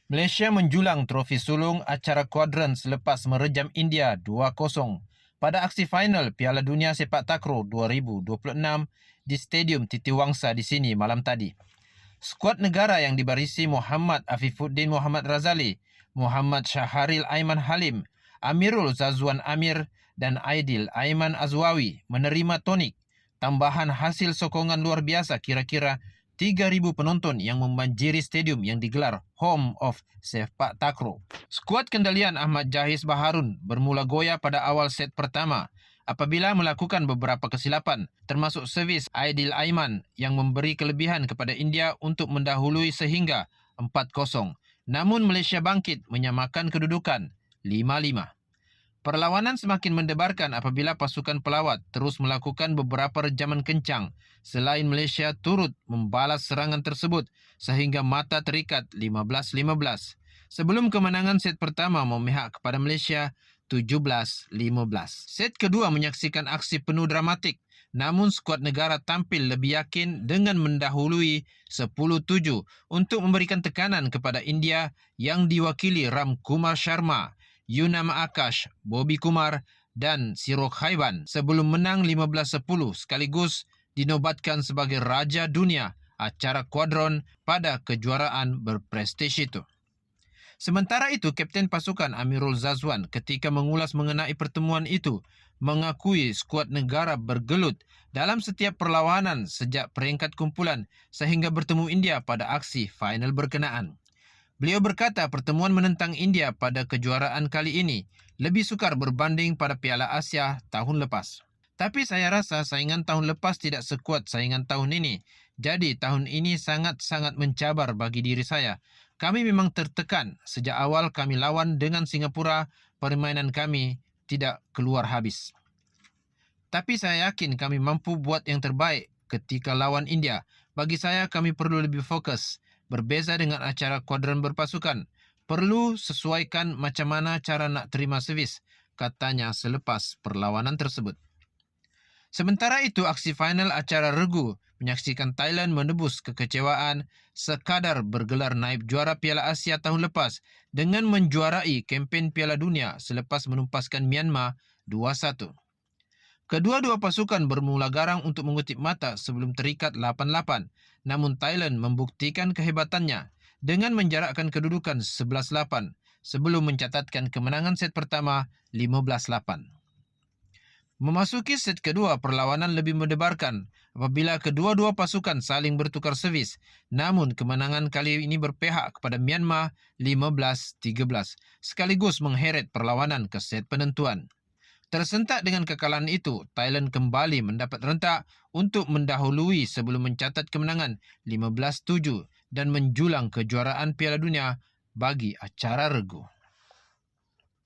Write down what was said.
Malaysia menjulang trofi sulung acara kuadran selepas merejam India 2-0 pada aksi final Piala Dunia Sepak Takraw 2026 di Stadium Titiwangsa di sini malam tadi. Skuad negara yang dibarisi Muhammad Afifuddin Muhammad Razali, Muhammad Syaharil Aiman Halim, Amirul Zazwan Amir dan Aidil Aiman Azwawi menerima tonik tambahan hasil sokongan luar biasa kira-kira 3,000 penonton yang membanjiri stadium yang digelar Home of Sepak Takraw. Skuad kendalian Ahmad Jahis Baharun bermula goyah pada awal set pertama apabila melakukan beberapa kesilapan, termasuk servis Aidil Aiman yang memberi kelebihan kepada India untuk mendahului sehingga 4-0. Namun Malaysia bangkit menyamakan kedudukan 5-5. Perlawanan semakin mendebarkan apabila pasukan pelawat terus melakukan beberapa rejaman kencang selain Malaysia turut membalas serangan tersebut sehingga mata terikat 15-15. Sebelum kemenangan set pertama memihak kepada Malaysia 17-15. Set kedua menyaksikan aksi penuh dramatik, namun skuad negara tampil lebih yakin dengan mendahului 10-7 untuk memberikan tekanan kepada India yang diwakili Ram Kumar Sharma, Yunama Akash, Bobby Kumar dan Sirok Haiban sebelum menang 15-10 sekaligus dinobatkan sebagai Raja Dunia acara kuadron pada kejuaraan berprestij itu. Sementara itu, Kapten pasukan Amirul Zazwan ketika mengulas mengenai pertemuan itu mengakui skuad negara bergelut dalam setiap perlawanan sejak peringkat kumpulan sehingga bertemu India pada aksi final berkenaan. Beliau berkata pertemuan menentang India pada kejuaraan kali ini lebih sukar berbanding pada Piala Asia tahun lepas. Tapi saya rasa saingan tahun lepas tidak sekuat saingan tahun ini. Jadi tahun ini sangat-sangat mencabar bagi diri saya. Kami memang tertekan sejak awal kami lawan dengan Singapura, permainan kami tidak keluar habis. Tapi saya yakin kami mampu buat yang terbaik ketika lawan India. Bagi saya kami perlu lebih fokus. Berbeza dengan acara kuadran berpasukan, perlu sesuaikan macam mana cara nak terima servis, katanya selepas perlawanan tersebut. Sementara itu, aksi final acara regu menyaksikan Thailand menebus kekecewaan sekadar bergelar naib juara Piala Asia tahun lepas dengan menjuarai kempen Piala Dunia selepas menumpaskan Myanmar 2-1. Kedua-dua pasukan bermula garang untuk mengutip mata sebelum terikat 8-8, namun Thailand membuktikan kehebatannya dengan menjarakkan kedudukan 11-8 sebelum mencatatkan kemenangan set pertama 15-8. Memasuki set kedua, perlawanan lebih mendebarkan apabila kedua-dua pasukan saling bertukar servis, namun kemenangan kali ini berpihak kepada Myanmar 15-13, sekaligus mengheret perlawanan ke set penentuan. Tersentak dengan kekalahan itu, Thailand kembali mendapat rentak untuk mendahului sebelum mencatat kemenangan 15-7 dan menjulang kejuaraan Piala Dunia bagi acara regu.